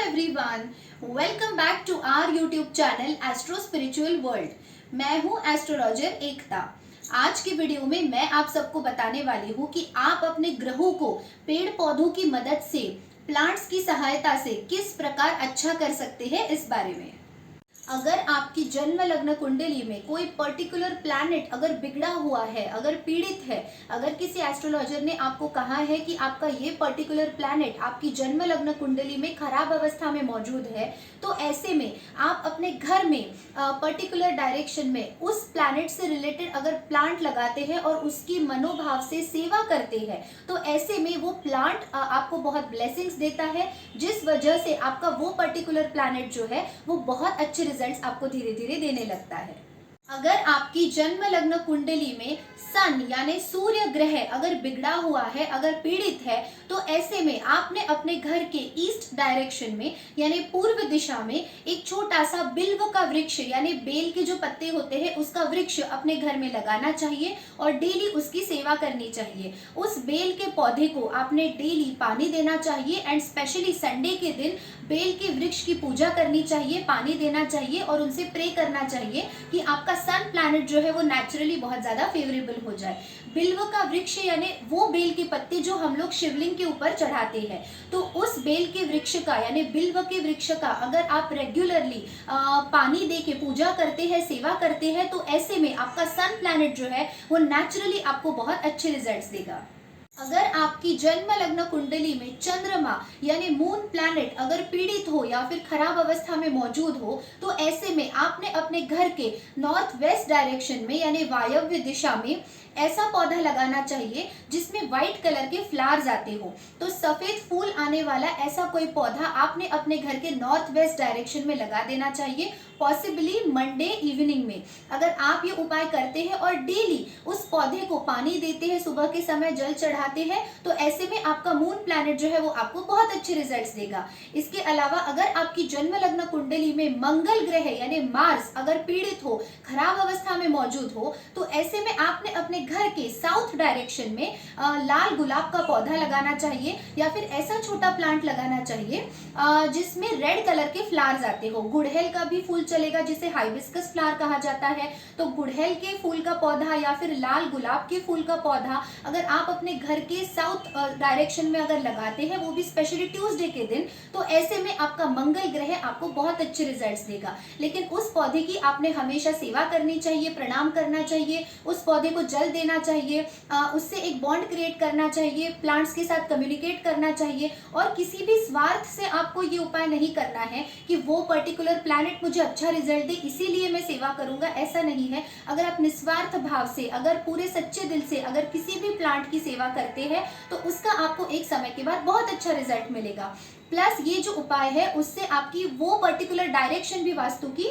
Everyone, welcome back to our YouTube channel Astro Spiritual World. मैं हूं astrologer एकता। आज की वीडियो में मैं आप सबको बताने वाली हूं कि आप अपने ग्रहों को पेड़ पौधों की मदद से, प्लांट्स की सहायता से किस प्रकार अच्छा कर सकते हैं इस बारे में। अगर आपकी जन्म लग्न कुंडली में कोई पर्टिकुलर प्लैनेट अगर बिगड़ा हुआ है, अगर पीड़ित है, अगर किसी एस्ट्रोलॉजर ने आपको कहा है कि आपका ये पर्टिकुलर प्लैनेट आपकी जन्म लग्न कुंडली में खराब अवस्था में मौजूद है, तो ऐसे में आप अपने घर में पर्टिकुलर डायरेक्शन में उस प्लैनेट से रिलेटेड अगर प्लांट लगाते हैं और उसकी मनोभाव से सेवा करते हैं, तो ऐसे में वो प्लांट आपको बहुत ब्लेसिंग्स देता है, जिस वजह से आपका वो पर्टिकुलर प्लैनेट जो है वो बहुत अच्छे रिजल्ट्स आपको धीरे धीरे देने लगता है। अगर आपकी जन्म लग्न कुंडली में सन यानी सूर्य ग्रह अगर बिगड़ा हुआ है, अगर पीड़ित है, तो ऐसे में आपने अपने घर के ईस्ट डायरेक्शन में यानी पूर्व दिशा में एक छोटा सा बिल्व का वृक्ष यानी बेल के जो पत्ते होते हैं उसका वृक्ष अपने घर में लगाना चाहिए और डेली उसकी सेवा करनी चाहिए। उस बेल के पौधे को आपने डेली पानी देना चाहिए एंड स्पेशली संडे के दिन बेल के वृक्ष की पूजा करनी चाहिए, पानी देना चाहिए और उनसे प्रे करना चाहिए कि आपका सन प्लैनेट जो है वो नेचुरली बहुत ज्यादा फेवरेबल हो जाए। बिल्व का वृक्ष यानी वो बेल के पत्ते जो हम लोग शिवलिंग के ऊपर चढ़ाते हैं, तो उस बेल के वृक्ष का यानी बिल्व के वृक्ष का अगर आप रेगुलरली पानी दे के पूजा करते हैं, सेवा करते हैं, तो ऐसे में आपका सन प्लैनेट जो है वो नेचुरली आपको बहुत अच्छे रिजल्ट्स देगा। अगर आपकी जन्म लग्न कुंडली में चंद्रमा यानी मून प्लैनेट अगर पीड़ित हो या फिर खराब अवस्था में मौजूद हो, तो ऐसे में आपने अपने घर के नॉर्थ वेस्ट डायरेक्शन में यानी वायव्य दिशा में ऐसा पौधा लगाना चाहिए जिसमें व्हाइट कलर के फ्लावर्स आते हो। तो सफेद फूल आने वाला ऐसा कोई पौधा आपने अपने घर के नॉर्थ वेस्ट डायरेक्शन में लगा देना चाहिए, पॉसिबली मंडे इवनिंग में। अगर आप ये उपाय करते हैं और डेली उस पौधे को पानी देते हैं, सुबह के समय जल चढ़ाते हैं, तो ऐसे में आपका मून प्लैनेट जो है वो आपको बहुत अच्छे रिजल्ट्स देगा। इसके अलावा अगर आपकी जन्म लग्न कुंडली में मंगल ग्रह यानी मार्स अगर पीड़ित हो, खराब अवस्था में मौजूद हो, तो ऐसे में आपने अपने घर के साउथ डायरेक्शन में लाल गुलाब का पौधा लगाना चाहिए या फिर ऐसा छोटा प्लांट लगाना चाहिए जिसमें रेड कलर के फ्लावर्स आते हो। गुड़हल का भी फूल चलेगा जिसे हाइबिस्कस फ्लावर कहा जाता है, तो गुड़हल के फूल का पौधा या फिर लाल गुलाब के फूल का पौधा अगर आप अपने घर के साउथ डायरेक्शन में अगर लगाते हैं, वो भी स्पेशली ट्यूसडे के दिन, तो ऐसे में आपका मंगल ग्रह आपको बहुत अच्छे रिजल्ट्स देगा। लेकिन उस पौधे की आपने हमेशा सेवा करनी चाहिए, प्रणाम करना चाहिए, उस पौधे को जल देना चाहिए, उससे एक बॉन्ड क्रिएट करना चाहिए, प्लांट्स के साथ कम्युनिकेट करना चाहिए। और किसी भी स्वार्थ से आपको ये उपाय नहीं करना है कि वो पर्टिकुलर प्लैनेट मुझे अच्छा रिजल्ट दे इसीलिए मैं सेवा करूंगा, ऐसा नहीं है। अगर आप निस्वार्थ भाव से, अगर पूरे सच्चे दिल से अगर किसी भी प्लांट की सेवा करते हैं, तो उसका आपको एक समय के बाद बहुत अच्छा रिजल्ट मिलेगा। प्लस ये जो उपाय है उससे आपकी वो पर्टिकुलर डायरेक्शन भी वास्तु की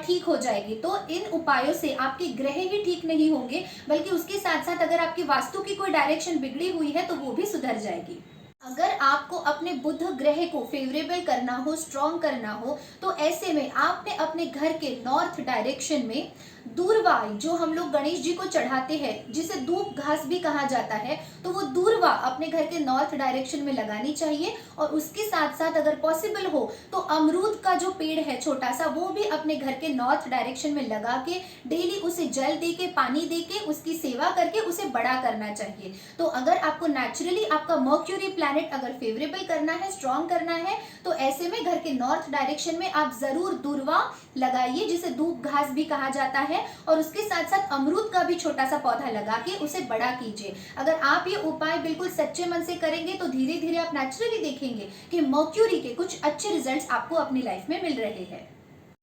ठीक हो जाएगी। तो इन उपायों से आपके ग्रह ही ठीक नहीं होंगे, बल्कि उसके साथ साथ अगर आपकी वास्तु की कोई डायरेक्शन बिगड़ी हुई है तो वो भी सुधर जाएगी। अगर आपको अपने बुध ग्रह को फेवरेबल करना हो, स्ट्रॉन्ग करना हो, तो ऐसे में आपने अपने घर के नॉर्थ डायरेक्शन में दूर्वा जो हम लोग गणेश जी को चढ़ाते हैं, जिसे धूप घास भी कहा जाता है, तो वो दूर्वा अपने घर के नॉर्थ डायरेक्शन में लगानी चाहिए। और उसके साथ साथ अगर पॉसिबल हो तो अमरूद का जो पेड़ है छोटा सा, वो भी अपने घर के नॉर्थ डायरेक्शन में लगा के डेली उसे जल दे के, पानी दे के, उसकी सेवा करके उसे बड़ा करना चाहिए। तो अगर आपको नेचुरली आपका मर्क्यूरी प्लैनेट अगर फेवरेबल करना है, स्ट्रॉन्ग करना है, तो ऐसे में घर के नॉर्थ डायरेक्शन में आप जरूर दूर्वा लगाइए, जिसे धूप घास भी कहा जाता है, और उसके साथ साथ अमरूद का भी छोटा सा पौधा लगा के उसे बड़ा कीजिए। अगर आप ये उपाय बिल्कुल सच्चे मन से करेंगे तो धीरे धीरे आप नेचुरली देखेंगे कि मर्क्यूरी के कुछ अच्छे रिजल्ट्स आपको अपनी लाइफ में मिल रहे हैं।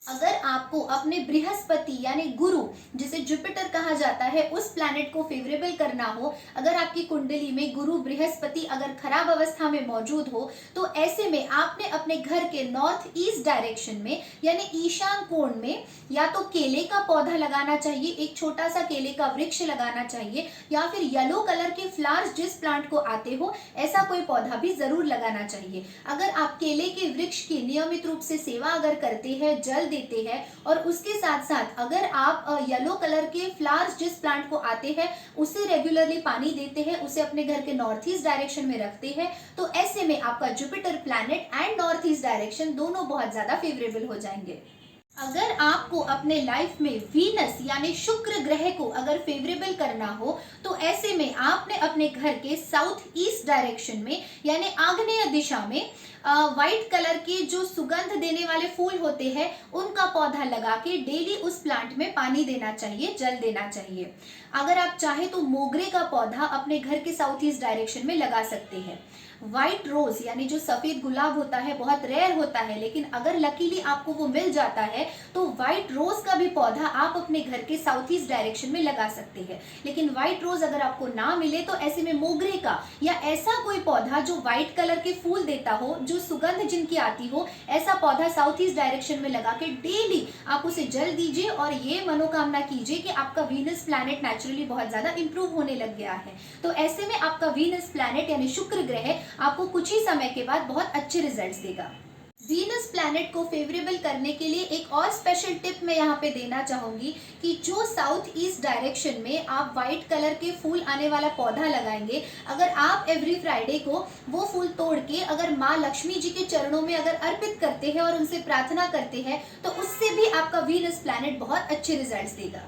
अगर आपको अपने बृहस्पति यानी गुरु, जिसे जुपिटर कहा जाता है, उस प्लैनेट को फेवरेबल करना हो, अगर आपकी कुंडली में गुरु बृहस्पति अगर खराब अवस्था में मौजूद हो, तो ऐसे में आपने अपने घर के नॉर्थ ईस्ट डायरेक्शन में यानी ईशान कोण में या तो केले का पौधा लगाना चाहिए, एक छोटा सा केले का वृक्ष लगाना चाहिए, या फिर येलो कलर के फ्लावर्स जिस प्लांट को आते हो ऐसा कोई पौधा भी जरूर लगाना चाहिए। अगर आप केले के वृक्ष की नियमित रूप से सेवा अगर करते हैं, जल देते हैं और उसके साथ साथ अगर आप येलो कलर के फ्लावर्स जिस प्लांट को आते हैं उसे रेगुलरली पानी देते हैं, उसे अपने घर के नॉर्थ ईस्ट डायरेक्शन में रखते हैं, तो ऐसे में आपका Jupiter planet and north east direction दोनों बहुत ज्यादा फेवरेबल हो जाएंगे। अगर आपको अपने लाइफ में वीनस यानी शुक्र ग्रह को अगर फेवरेबल करना हो तो ऐसे में आपने अपने घर के साउथ ईस्ट डायरेक्शन में यानी आग्नेय दिशा में व्हाइट कलर के जो सुगंध देने वाले फूल होते हैं उनका पौधा लगा के डेली उस प्लांट में पानी देना चाहिए, जल देना चाहिए। अगर आप चाहे तो मोगरे का पौधा अपने घर के साउथ ईस्ट डायरेक्शन में लगा सकते हैं। व्हाइट रोज यानी जो सफेद गुलाब होता है बहुत रेयर होता है, लेकिन अगर लकीली आपको वो मिल जाता है तो व्हाइट रोज का भी पौधा आप अपने घर के साउथ ईस्ट डायरेक्शन में लगा सकते हैं। लेकिन व्हाइट रोज अगर आपको ना मिले तो ऐसे में मोगरे का या ऐसा कोई पौधा जो व्हाइट कलर के फूल देता हो, जो सुगंध जिनकी आती हो, ऐसा पौधा साउथ ईस्ट डायरेक्शन में लगा के डेली आप उसे जल दीजिए और ये मनोकामना कीजिए कि आपका वीनस प्लैनेट नेचुरली बहुत ज्यादा इंप्रूव होने लग गया है। तो ऐसे में आपका वीनस प्लैनेट यानी शुक्र ग्रह आपको कुछ ही समय के बाद बहुत अच्छे रिजल्ट्स देगा। वीनस प्लैनेट को फेवरेबल करने के लिए एक और स्पेशल टिप मैं यहाँ पे देना चाहूंगी कि जो साउथ ईस्ट डायरेक्शन में आप व्हाइट कलर के फूल आने वाला पौधा लगाएंगे, अगर आप एवरी फ्राइडे को वो फूल तोड़ के अगर माँ लक्ष्मी जी के चरणों में अगर अर्पित करते हैं और उनसे प्रार्थना करते हैं तो उससे भी आपका वीनस प्लैनेट बहुत अच्छे रिजल्ट्स देगा।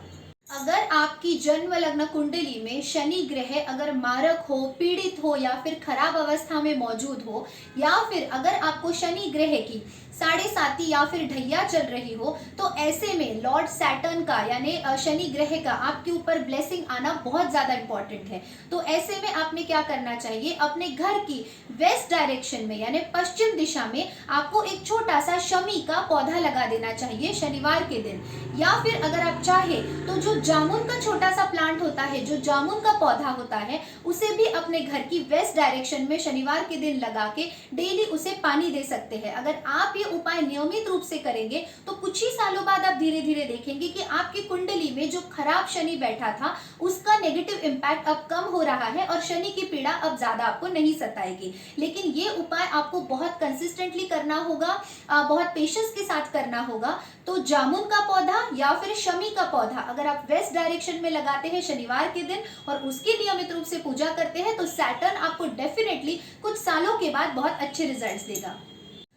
अगर आपकी जन्म लग्न कुंडली में शनि ग्रह अगर मारक हो, पीड़ित हो या फिर खराब अवस्था में मौजूद हो, या फिर अगर आपको शनि ग्रह की 7.5 या फिर ढैया चल रही हो, तो ऐसे में लॉर्ड सैटर्न का यानी शनि ग्रह का आपके ऊपर ब्लेसिंग आना बहुत ज्यादा इंपॉर्टेंट है। तो ऐसे में आपने क्या करना चाहिए, अपने घर की वेस्ट डायरेक्शन में यानी पश्चिम दिशा में आपको एक छोटा सा शमी का पौधा लगा देना चाहिए शनिवार के दिन। या फिर अगर आप चाहे तो जो जामुन का छोटा सा प्लांट होता है, जो जामुन का पौधा होता है, उसे भी अपने घर की वेस्ट डायरेक्शन में शनिवार के दिन लगा के डेली उसे पानी दे सकते हैं। अगर आप ये उपाय नियमित रूप से करेंगे तो कुछ ही सालों बाद आप धीरे धीरे देखेंगे कि आपकी कुंडली में जो खराब शनि बैठा था उसका नेगेटिव इम्पैक्ट अब कम हो रहा है और शनि की पीड़ा अब ज्यादा आपको नहीं सताएगी। लेकिन ये उपाय आपको बहुत कंसिस्टेंटली करना होगा, बहुत पेशेंस के साथ करना होगा। तो जामुन का पौधा या फिर शमी का पौधा अगर आप वेस्ट डायरेक्शन में लगाते हैं शनिवार के दिन और उसकी नियमित रूप से पूजा करते हैं तो सैटर्न आपको डेफिनेटली कुछ सालों के बाद बहुत अच्छे रिजल्ट्स देगा।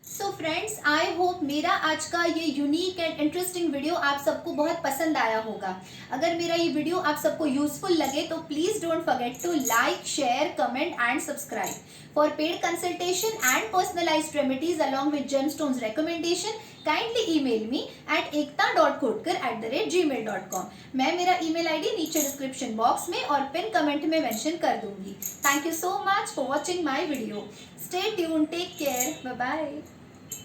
सो फ्रेंड्स, आई होप मेरा आज का ये यूनिक एंड इंटरेस्टिंग वीडियो आप सबको बहुत पसंद आया होगा। अगर मेरा ये वीडियो आप सबको यूजफुल लगे तो please don't forget to like, share, comment and subscribe. For paid consultation and personalised remedies along with gemstones recommendation, kindly email me at ekta.khotkar@gmail.com। मैं मेरा email ID नीचे डिस्क्रिप्शन बॉक्स में और पिन कमेंट में mention कर दूंगी। Thank you so much for watching my video. Stay tuned, take care, bye bye.